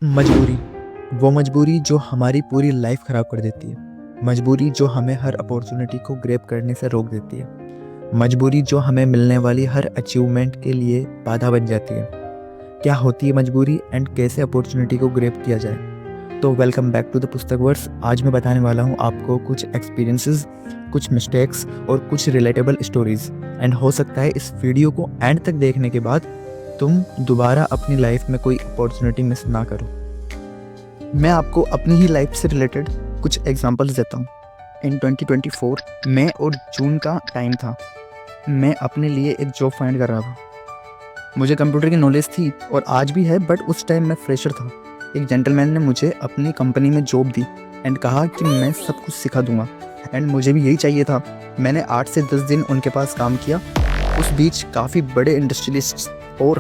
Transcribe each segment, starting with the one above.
मजबूरी, वो मजबूरी जो हमारी पूरी लाइफ ख़राब कर देती है। मजबूरी जो हमें हर अपॉर्चुनिटी को ग्रैब करने से रोक देती है। मजबूरी जो हमें मिलने वाली हर अचीवमेंट के लिए बाधा बन जाती है। क्या होती है मजबूरी एंड कैसे अपॉर्चुनिटी को ग्रैब किया जाए? तो welcome back to the Pustak verse. आज मैं बताने वाला हूँ आपको कुछ एक्सपीरियंसेस, कुछ मिस्टेक्स और कुछ रिलेटेबल स्टोरीज। एंड हो सकता है इस वीडियो को एंड तक देखने के बाद तुम दोबारा अपनी लाइफ में कोई अपॉर्चुनिटी मिस ना करो। मैं आपको अपनी ही लाइफ से रिलेटेड कुछ एग्जांपल्स देता हूँ। इन 2024 मई और जून का टाइम था। मैं अपने लिए एक जॉब फाइंड कर रहा था। मुझे कंप्यूटर की नॉलेज थी और आज भी है, बट उस टाइम मैं फ्रेशर था। एक जेंटलमैन ने मुझे अपनी कंपनी में जॉब दी एंड कहा कि मैं सब कुछ सिखा दूंगा। एंड मुझे भी यही चाहिए था। मैंने 8 से 10 दिन उनके पास काम किया। उस बीच काफ़ी बड़े इंडस्ट्रियलिस्ट और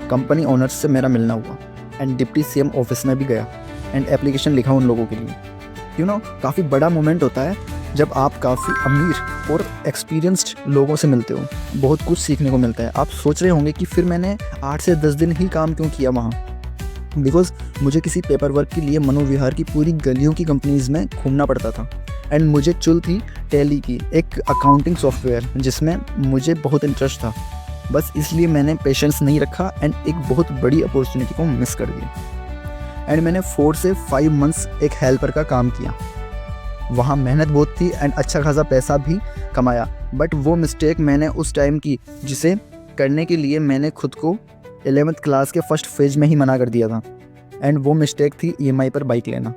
कंपनी ओनर्स से मेरा मिलना हुआ एंड डिप्टी सीएम ऑफिस में भी गया एंड एप्लीकेशन लिखा उन लोगों के लिए। काफ़ी बड़ा मोमेंट होता है जब आप काफ़ी अमीर और एक्सपीरियंस्ड लोगों से मिलते हो। बहुत कुछ सीखने को मिलता है। आप सोच रहे होंगे कि फिर मैंने 8 से 10 दिन ही काम क्यों किया वहाँ। बिकॉज मुझे किसी पेपर वर्क के लिए मनोविहार की पूरी गलियों की कंपनीज़ में घूमना पड़ता था। एंड मुझे चुल थी टैली की, एक अकाउंटिंग सॉफ्टवेयर जिसमें मुझे बहुत इंटरेस्ट था। बस इसलिए मैंने पेशेंस नहीं रखा एंड एक बहुत बड़ी अपॉर्चुनिटी को मिस कर दिया। एंड मैंने 4 से 5 मंथ्स एक हेल्पर का काम किया। वहाँ मेहनत बहुत थी एंड अच्छा खासा पैसा भी कमाया। बट वो मिस्टेक मैंने उस टाइम की जिसे करने के लिए मैंने खुद को 11th क्लास के फर्स्ट फेज में ही मना कर दिया था। एंड वो मिस्टेक थी EMI पर बाइक लेना।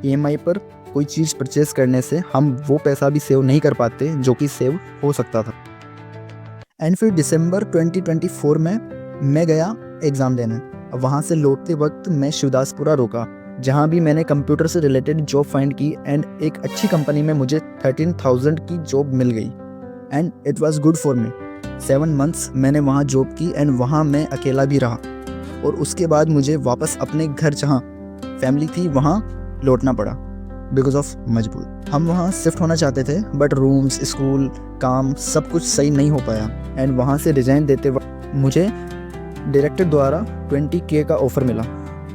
EMI पर कोई चीज़ परचेज़ करने से हम वो पैसा भी सेव नहीं कर पाते जो कि सेव हो सकता था। एंड फिर दिसंबर 2024 में मैं गया एग्ज़ाम देने। वहाँ से लौटते वक्त मैं शिवदासपुरा रुका, जहाँ भी मैंने कंप्यूटर से रिलेटेड जॉब फाइंड की एंड एक अच्छी कंपनी में मुझे 13,000 की जॉब मिल गई and it was good for me. 7 months मैंने वहाँ जॉब की एंड वहाँ मैं अकेला भी रहा और उसके बाद मुझे वापस अपने घर जहाँ फैमिली थी वहाँ लौटना पड़ा बिकॉज ऑफ मजबूर। हम वहाँ शिफ्ट होना चाहते थे बट रूम्स, स्कूल, काम सब कुछ सही नहीं हो पाया। एंड वहाँ से रिजाइन देते वक्त मुझे डायरेक्टर द्वारा 20K का ऑफ़र मिला।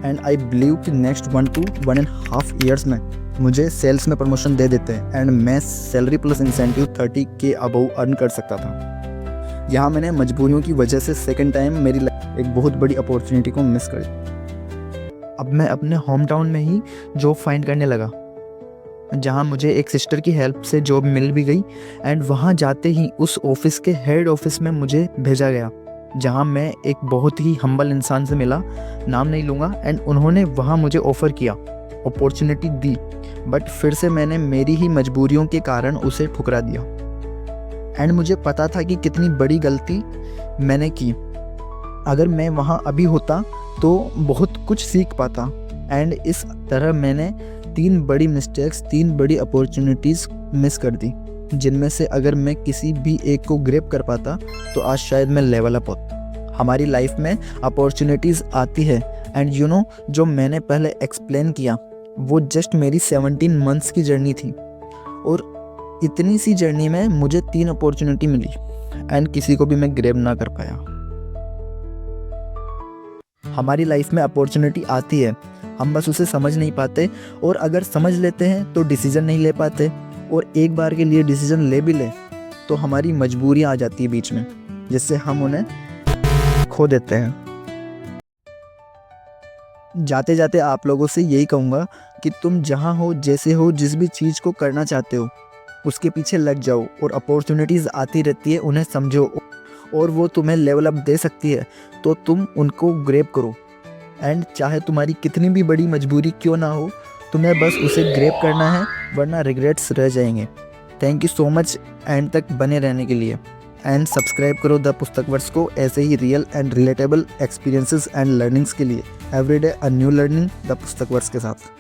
एंड आई बिलीव कि नेक्स्ट 1 to 1.5 ईयर्स में मुझे सेल्स में प्रमोशन दे देते हैं एंड मैं salary plus incentive 30K above earn कर सकता था। यहाँ मैंने मजबूरियों की वजह से सेकेंड टाइम मेरी एक बहुत बड़ी अपॉर्चुनिटी को मिस कर दी। अब मैं अपने होम टाउन में ही जॉब फाइंड करने लगा, जहाँ मुझे एक सिस्टर की हेल्प से जॉब मिल भी गई। एंड वहाँ जाते ही उस ऑफिस के हेड ऑफिस में मुझे भेजा गया, जहाँ मैं एक बहुत ही हम्बल इंसान से मिला, नाम नहीं लूँगा। एंड उन्होंने वहाँ मुझे ऑफ़र किया, अपॉर्चुनिटी दी, बट फिर से मैंने मेरी ही मजबूरियों के कारण उसे ठुकरा दिया। एंड मुझे पता था कि कितनी बड़ी गलती मैंने की। अगर मैं वहाँ अभी होता तो बहुत कुछ सीख पाता। एंड इस तरह मैंने 3 बड़ी मिस्टेक्स, 3 बड़ी अपॉर्चुनिटीज़ मिस कर दी, जिनमें से अगर मैं किसी भी एक को ग्रैब कर पाता तो आज शायद मैं लेवल अप होता। हमारी लाइफ में अपॉर्चुनिटीज़ आती है एंड जो मैंने पहले एक्सप्लेन किया वो जस्ट मेरी 17 मंथ्स की जर्नी थी और इतनी सी जर्नी में मुझे 3 अपॉर्चुनिटी मिली एंड किसी को भी मैं ग्रैब ना कर पाया। हमारी लाइफ में अपॉर्चुनिटी आती है, हम बस उसे समझ नहीं पाते और अगर समझ लेते हैं तो डिसीज़न नहीं ले पाते और एक बार के लिए डिसीज़न ले भी ले तो हमारी मजबूरियाँ आ जाती है बीच में, जिससे हम उन्हें खो देते हैं। जाते जाते आप लोगों से यही कहूँगा कि तुम जहाँ हो, जैसे हो, जिस भी चीज़ को करना चाहते हो उसके पीछे लग जाओ और अपॉर्चुनिटीज़ आती रहती है, उन्हें समझो और वो तुम्हें लेवल अप दे सकती है तो तुम उनको ग्रैब करो। एंड चाहे तुम्हारी कितनी भी बड़ी मजबूरी क्यों ना हो, तुम्हें बस उसे ग्रैब करना है, वरना रिग्रेट्स रह जाएंगे। Thank you so much end तक बने रहने के लिए। एंड सब्सक्राइब करो द पुस्तक वर्स को ऐसे ही real and relatable experiences and learnings के लिए। Everyday a new learning the Pustak verse के साथ।